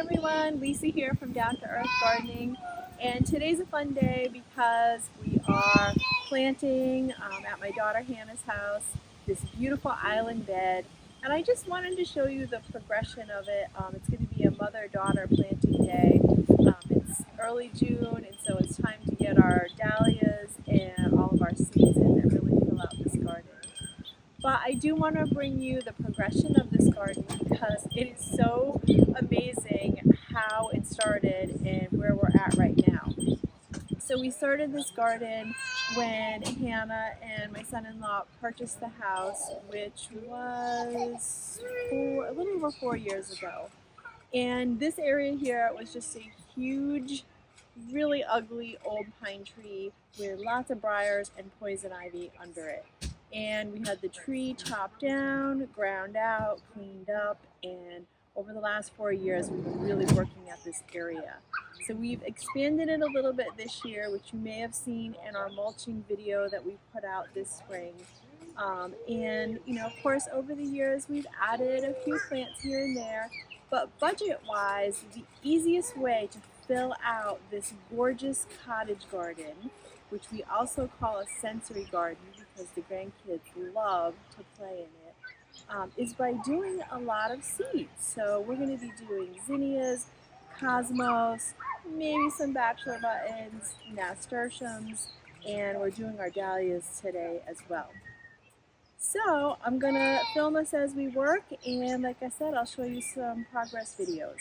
everyone, Lisa here from Down to Earth Gardening, and today's a fun day because we are planting at my daughter Hannah's house this beautiful island bed, and I just wanted to show you the progression of it. It's going to be a mother-daughter planting day. It's early June, and so it's time to get our dahlias and all of our seeds in that really fill out this garden. But I do want to bring you the progression of this garden because it is so amazing how it started and where we're at right now. So we started this garden when Hannah and my son-in-law purchased the house, which was a little over 4 years ago. And this area here was just a huge, really ugly old pine tree with lots of briars and poison ivy under it. And we had the tree chopped down, ground out, cleaned up, and over the last 4 years we've been really working at this area. So we've expanded it a little bit this year, which you may have seen in our mulching video that we put out this spring. And you know, of course, over the years we've added a few plants here and there, but budget-wise, the easiest way to fill out this gorgeous cottage garden, which we also call a sensory garden because the grandkids love to play in it, is by doing a lot of seeds. So we're going to be doing zinnias, cosmos, maybe some bachelor buttons, nasturtiums, and we're doing our dahlias today as well. So I'm going to film us as we work, and like I said, I'll show you some progress videos.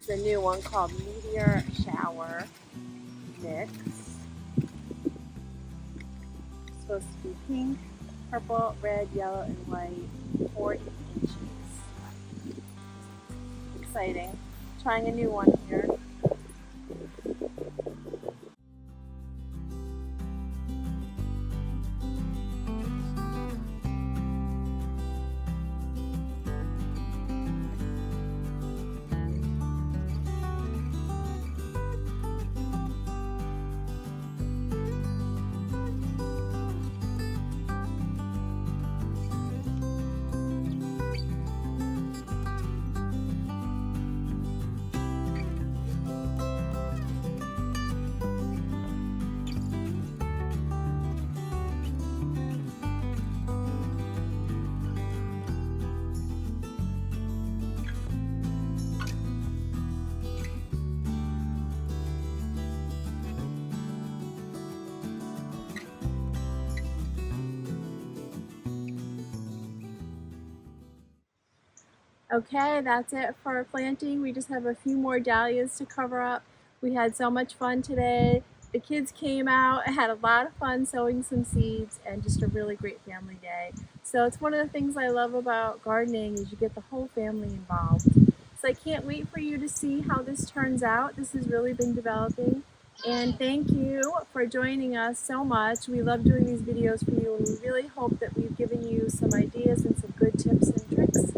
A new one called Meteor Shower Mix. It's supposed to be pink, purple, red, yellow, and white, 40 inches. Exciting. Trying a new one here. Okay, that's it for planting. We just have a few more dahlias to cover up. We had so much fun today. The kids came out, had a lot of fun sowing some seeds, and just a really great family day. So it's one of the things I love about gardening is you get the whole family involved. So I can't wait for you to see how this turns out. This has really been developing. And thank you for joining us so much. We love doing these videos for you, and we really hope that we've given you some ideas and some good tips and tricks.